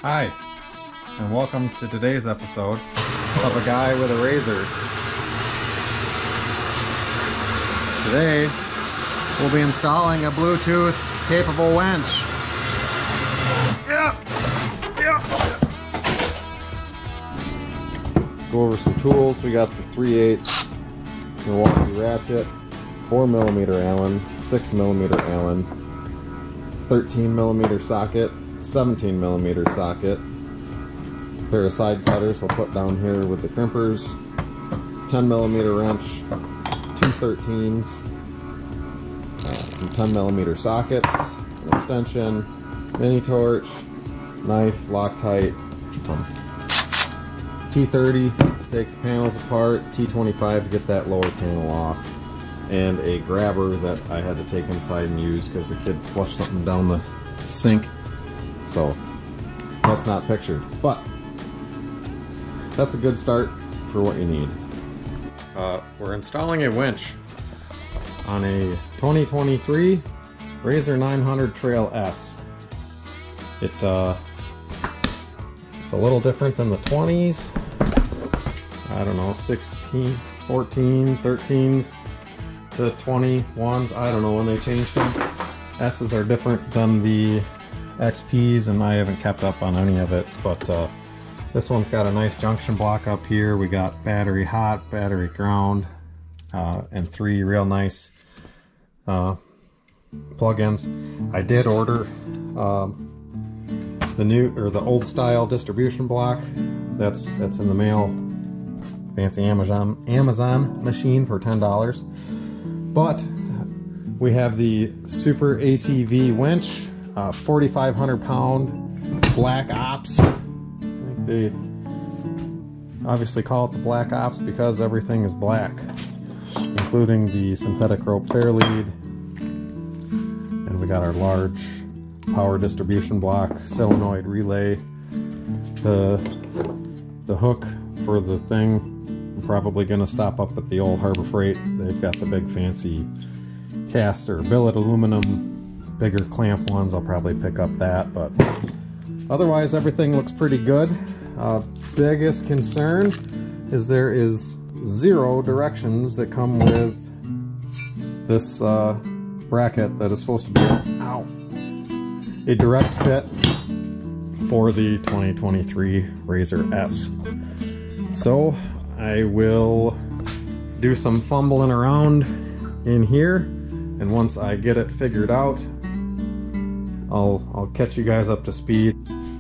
Hi, and welcome to today's episode of A Guy with a Razor. Today, we'll be installing a Bluetooth capable winch. Go over some tools. We got the 3/8 Milwaukee ratchet, 4mm Allen, 6mm Allen, 13mm socket, 17mm socket, pair of side cutters we'll put down here with the crimpers, 10mm wrench, two 13s, some 10mm sockets, an extension, mini torch, knife, Loctite, T30 to take the panels apart, T25 to get that lower panel off, and a grabber that I had to take inside and use because the kid flushed something down the sink. So that's not pictured, but that's a good start for what you need. We're installing a winch on a 2023 RZR 900 Trail S. It's a little different than the 20s. I don't know, 16, 14, 13s to 21s. I don't know when they changed them. S's are different than the XPs, and I haven't kept up on any of it, but this one's got a nice junction block up here. We got battery hot, battery ground, and three real nice plug-ins. I did order the old style distribution block. That's in the mail. Fancy Amazon machine for $10. But we have the SuperATV winch, 4,500 pound Black Ops. I think they obviously call it the Black Ops because everything is black, including the synthetic rope fair lead. And we got our large power distribution block, solenoid relay, the hook for the thing. I'm probably going to stop up at the old Harbor Freight. They've got the big fancy cast or billet aluminum, bigger clamp ones. I'll probably pick up that, but otherwise everything looks pretty good. Biggest concern is there is 0 directions that come with this bracket that is supposed to be a direct fit for the 2023 RZR S. So I will do some fumbling around in here, and once I get it figured out, I'll catch you guys up to speed.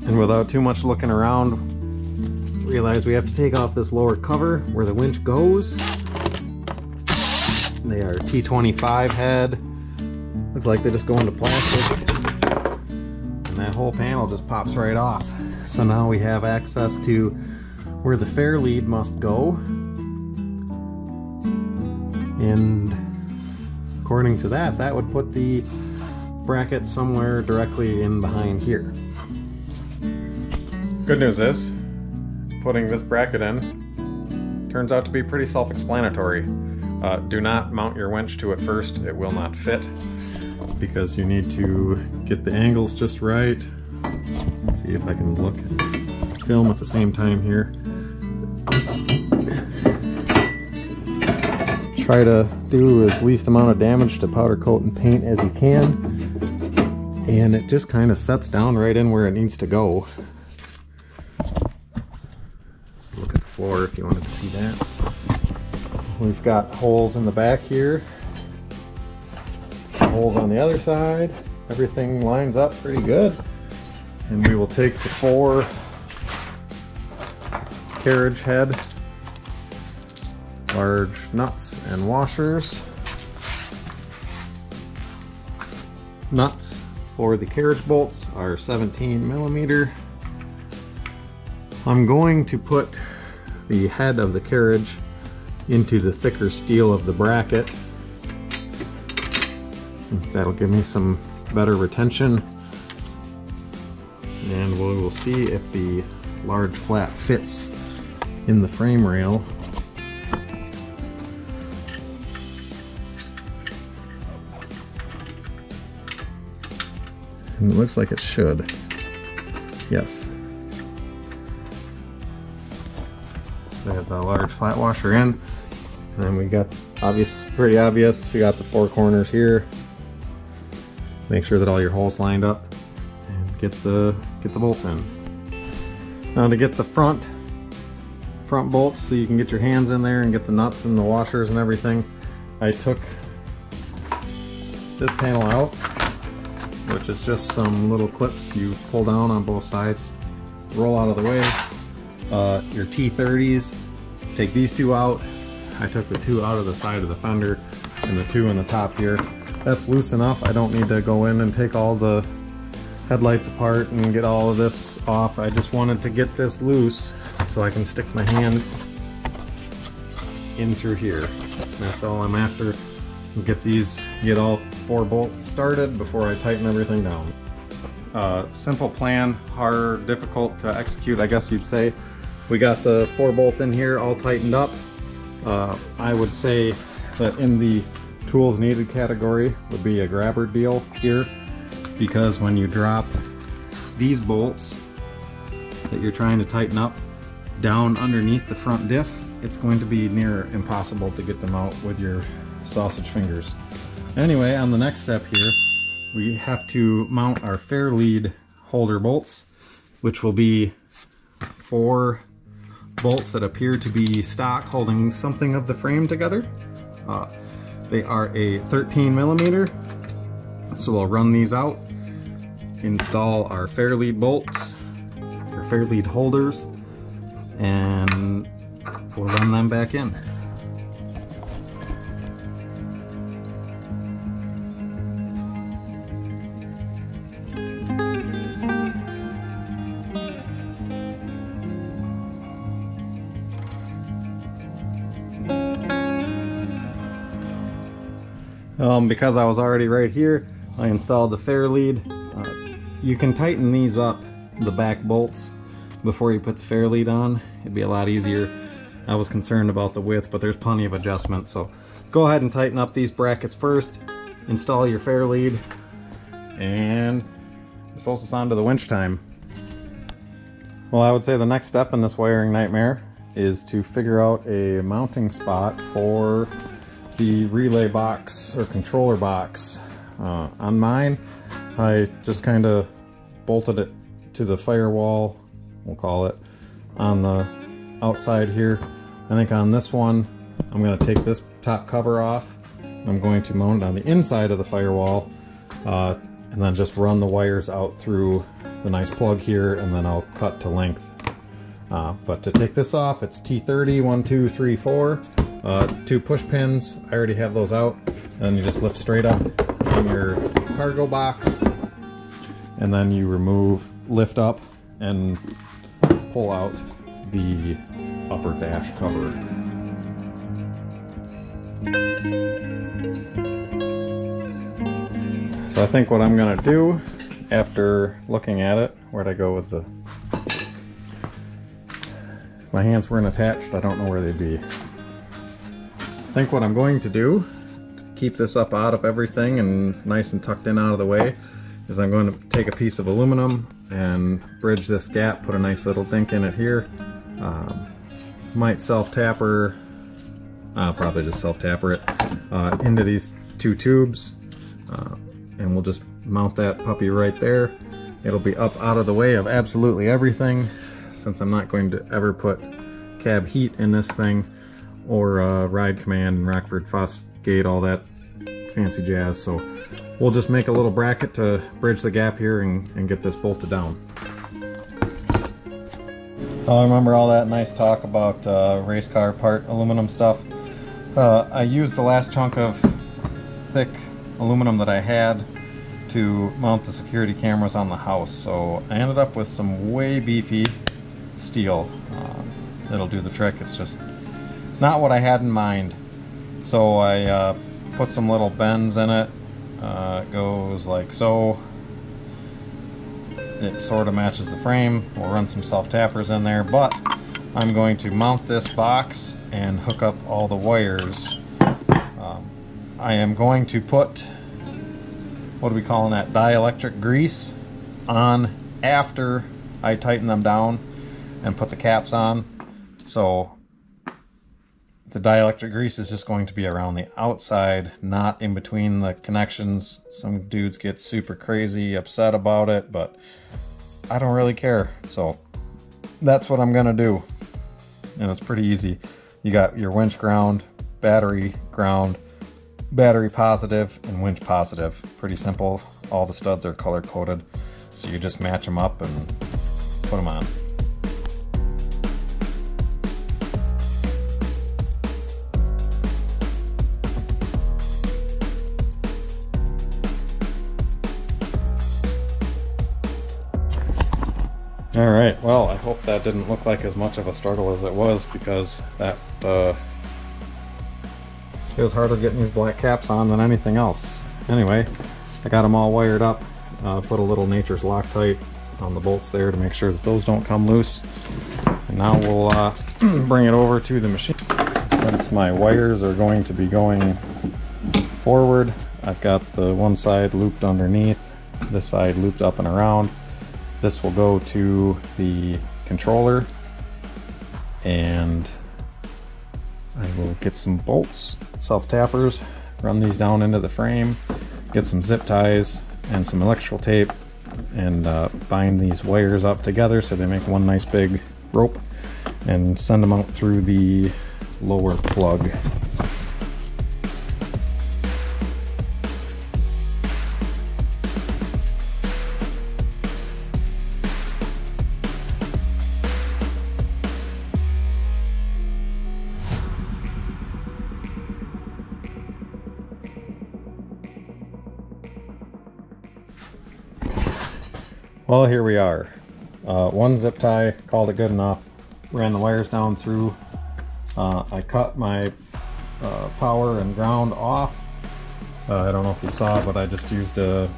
And without too much looking around, realize we have to take off this lower cover where the winch goes. They are T25 head. Looks like they just go into plastic, and that whole panel just pops right off. So now we have access to where the fair lead must go, and according to that, that would put the bracket somewhere directly in behind here. Good news is, putting this bracket in turns out to be pretty self-explanatory. Do not mount your winch to it first. It will not fit because you need to get the angles just right. Let's see if I can look and film at the same time here. Try to do as least amount of damage to powder coat and paint as you can, and it just kind of sets down right in where it needs to go. So look at the floor if you wanted to see that. We've got holes in the back here, holes on the other side. Everything lines up pretty good, and we will take the 4 carriage head large nuts and washers. Nuts for the carriage bolts are 17mm. I'm going to put the head of the carriage into the thicker steel of the bracket. That'll give me some better retention, and we will see if the large flat fits in the frame rail. And it looks like it should. Yes. We have the large flat washer in, and then we got pretty obvious. We got the 4 corners here. Make sure that all your holes lined up, and get the bolts in. Now to get the front bolts, so you can get your hands in there and get the nuts and the washers and everything, I took this panel out, which is just some little clips you pull down on both sides, roll out of the way. Your T30s, take these 2 out. I took the 2 out of the side of the fender and the 2 in the top here. That's loose enough. I don't need to go in and take all the headlights apart and get all of this off. I just wanted to get this loose so I can stick my hand in through here. That's all I'm after. Get all 4 bolts started before I tighten everything down. Simple plan, hard, difficult to execute, I guess you'd say. We got the 4 bolts in here all tightened up. I would say that in the tools needed category would be a grabber deal here, because when you drop these bolts that you're trying to tighten up down underneath the front diff, it's going to be near impossible to get them out with your sausage fingers. Anyway, on the next step here, we have to mount our fair lead holder bolts, which will be 4 bolts that appear to be stock holding something of the frame together. They are a 13 millimeter, so we'll run these out, install our fair lead bolts, our fair lead holders, and we'll run them back in. Because I was already right here, I installed the fair lead. You can tighten these up, the back bolts, before you put the fair lead on. It'd be a lot easier. I was concerned about the width, but there's plenty of adjustment, so go ahead and tighten up these brackets first, install your fair lead, and I suppose it's on to the winch time. Well, I would say the next step in this wiring nightmare is to figure out a mounting spot for the relay box or controller box. On mine, I just kind of bolted it to the firewall, we'll call it, on the outside here. I think on this one, I'm going to take this top cover off. I'm going to mount it on the inside of the firewall, and then just run the wires out through the nice plug here, and then I'll cut to length. But to take this off, it's T30, 1, 2, 3, 4. 2 push pins, I already have those out, and then you just lift straight up on your cargo box, and then you lift up and pull out the upper dash cover. So I think what I'm going to do after looking at it, where'd I go with the... My hands weren't attached, I don't know where they'd be. I think what I'm going to do to keep this up out of everything and nice and tucked in out of the way is I'm going to take a piece of aluminum and bridge this gap, put a nice little dink in it here. Might self-tapper, I'll probably just self-tapper it into these 2 tubes, and we'll just mount that puppy right there. It'll be up out of the way of absolutely everything, since I'm not going to ever put cab heat in this thing, or ride command and Rockford Fosgate, all that fancy jazz. So we'll just make a little bracket to bridge the gap here and get this bolted down. I remember all that nice talk about race car part aluminum stuff. I used the last chunk of thick aluminum that I had to mount the security cameras on the house, so I ended up with some way beefy steel. It'll do the trick. It's just not what I had in mind. So I put some little bends in it. It goes like so. It sort of matches the frame. We'll run some self-tappers in there, but I'm going to mount this box and hook up all the wires. I am going to put, what are we calling that, dielectric grease on after I tighten them down and put the caps on. So The dielectric grease is just going to be around the outside, not in between the connections. Some dudes get super crazy upset about it, but I don't really care. So that's what I'm gonna do. And it's pretty easy. You got your winch ground, battery ground, battery positive, and winch positive. Pretty simple. All the studs are color coded. So you just match them up and put them on. Alright, well, I hope that didn't look like as much of a struggle as it was, because that it was harder getting these black caps on than anything else. Anyway, I got them all wired up, put a little Nature's Loctite on the bolts there to make sure that those don't come loose. And now we'll bring it over to the machine. Since my wires are going to be going forward, I've got the one side looped underneath, this side looped up and around. This will go to the controller, and I will get some bolts, self-tappers, run these down into the frame, get some zip ties and some electrical tape, and bind these wires up together so they make one nice big rope, and send them out through the lower plug. Well, here we are. One zip tie, called it good enough. Ran the wires down through. I cut my power and ground off. I don't know if you saw, but I just used a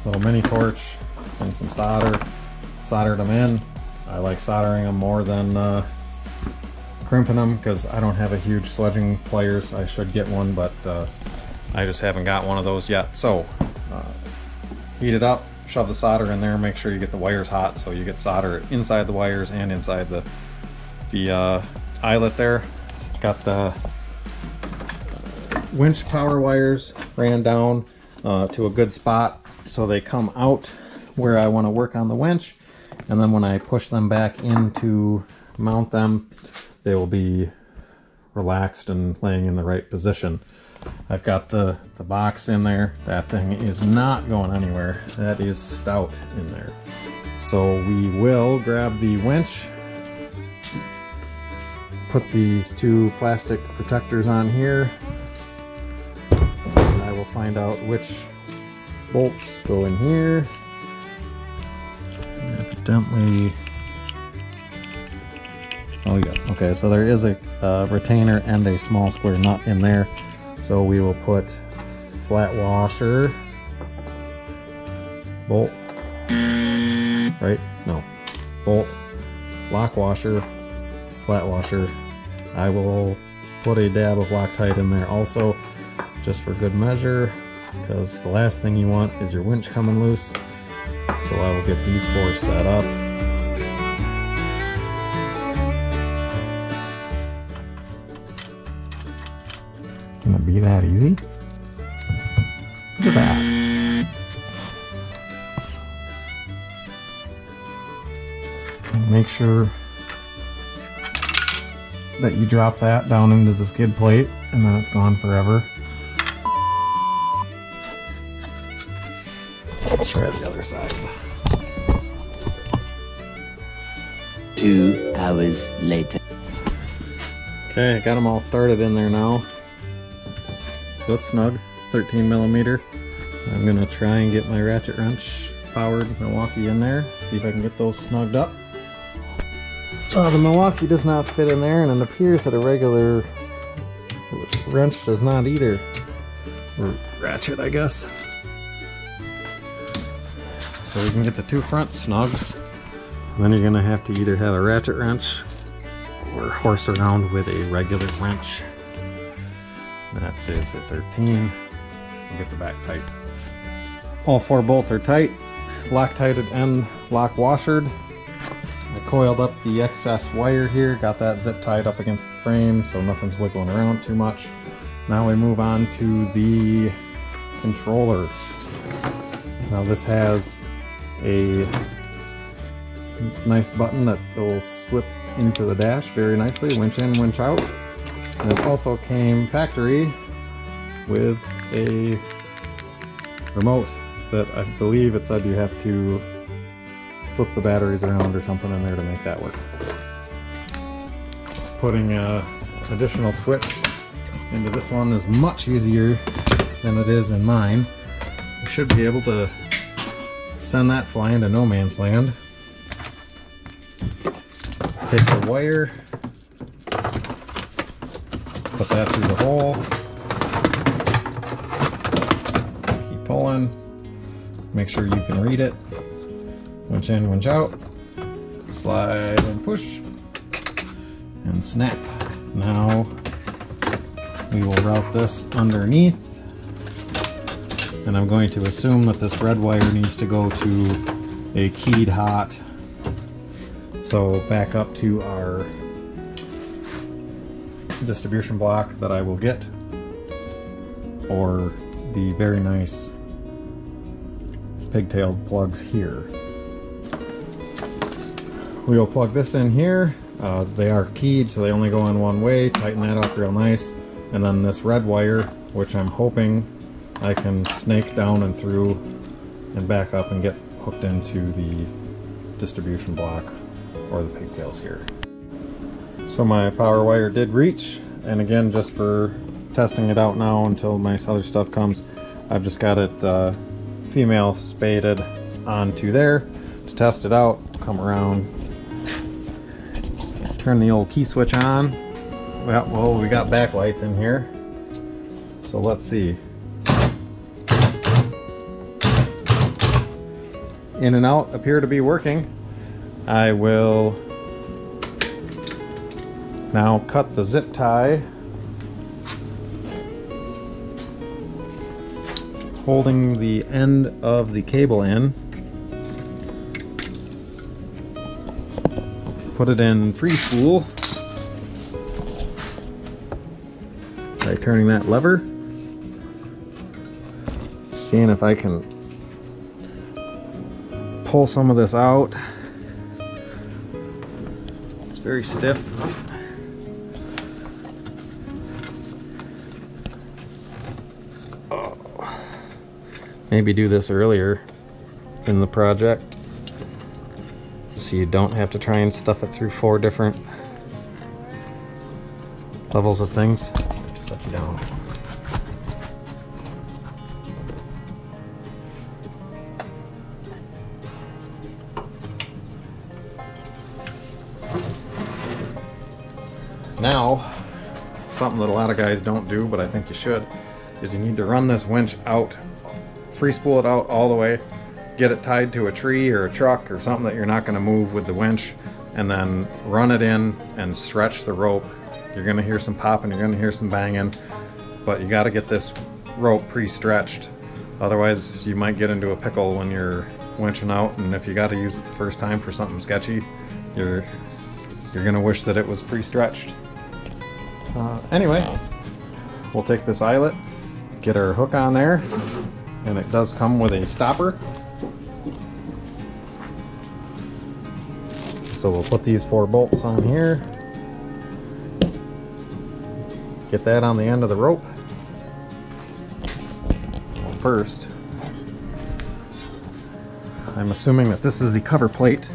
little mini torch and some solder. Soldered them in. I like soldering them more than crimping them, because I don't have a huge sledging pliers. I should get one, but I just haven't got one of those yet. So heat it up. Shove the solder in there, make sure you get the wires hot so you get solder inside the wires and inside the eyelet there. Got the winch power wires ran down to a good spot so they come out where I want to work on the winch, and then when I push them back in to mount them, they will be relaxed and laying in the right position. I've got the box in there. That thing is not going anywhere. That is stout in there. So we will grab the winch, put these two plastic protectors on here, and I will find out which bolts go in here. Evidently, oh yeah, okay, so there is a retainer and a small square nut in there. So we will put flat washer, bolt, right? No, bolt, lock washer, flat washer. I will put a dab of Loctite in there also, just for good measure, because the last thing you want is your winch coming loose. So I will get these four set up. Gonna be that easy? Look at that. And make sure that you drop that down into the skid plate, and then it's gone forever. Let's try the other side. 2 hours later. Okay, I got them all started in there now. So it's snug, 13 millimeter. I'm gonna try and get my ratchet wrench powered Milwaukee in there, see if I can get those snugged up. The Milwaukee does not fit in there, and it appears that a regular wrench does not either. Or ratchet, I guess. So we can get the two front snugs. And then you're gonna have to either have a ratchet wrench or horse around with a regular wrench. That says at 13. We'll get the back tight. All four bolts are tight, Loctited and lock washered. I coiled up the excess wire here, got that zip tied up against the frame so nothing's wiggling around too much. Now we move on to the controllers. Now this has a nice button that will slip into the dash very nicely, winch in, winch out. And it also came factory with a remote that I believe it said you have to flip the batteries around or something in there to make that work. Putting an additional switch into this one is much easier than it is in mine. You should be able to send that flying to no man's land. Take the wire, put that through the hole, keep pulling, make sure you can read it, winch in, winch out, slide and push, and snap. Now we will route this underneath, and I'm going to assume that this red wire needs to go to a keyed hot. So back up to our distribution block that I will get, or the very nice pigtailed plugs here. We will plug this in here. They are keyed, so they only go in one way. Tighten that up real nice. And then this red wire, which I'm hoping I can snake down and through and back up and get hooked into the distribution block or the pigtails here. So my power wire did reach, and again, just for testing it out now until my other stuff comes, I've just got it female spaded onto there to test it out. Come around, turn the old key switch on. Well, we got backlights in here, so let's see. In and out appear to be working. I will now cut the zip tie, holding the end of the cable in. Put it in free spool by turning that lever. Seeing if I can pull some of this out. It's very stiff. Oh. Maybe do this earlier in the project so you don't have to try and stuff it through 4 different levels of things. Set you down. Now, something that a lot of guys don't do, but I think you should, is you need to run this winch out, free spool it out all the way, get it tied to a tree or a truck or something that you're not going to move with the winch, and then run it in and stretch the rope. You're going to hear some popping, you're going to hear some banging, but you got to get this rope pre-stretched. Otherwise, you might get into a pickle when you're winching out, and if you got to use it the first time for something sketchy, you're going to wish that it was pre-stretched. Anyway, we'll take this eyelet, get our hook on there, and it does come with a stopper. So we'll put these 4 bolts on here, get that on the end of the rope. Well, first, I'm assuming that this is the cover plate.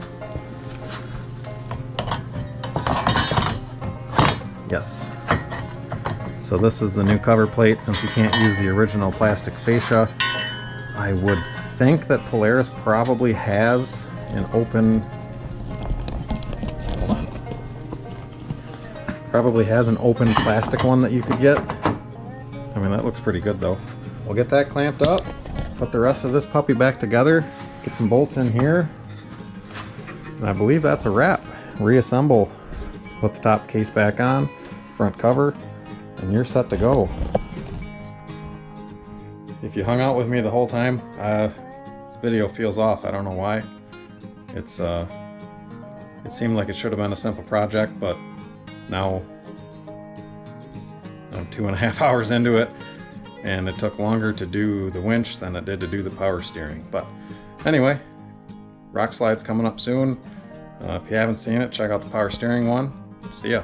Yes. So this is the new cover plate since you can't use the original plastic fascia. I would think that Polaris probably has an open plastic one that you could get. I mean, that looks pretty good though. We'll get that clamped up, put the rest of this puppy back together, get some bolts in here, and I believe that's a wrap. Reassemble, put the top case back on, front cover, and you're set to go. If you hung out with me the whole time, this video feels off. I don't know why. It's It seemed like it should have been a simple project, but now I'm 2.5 hours into it, and it took longer to do the winch than it did to do the power steering. But anyway, rock slide's coming up soon. If you haven't seen it, check out the power steering one. See ya.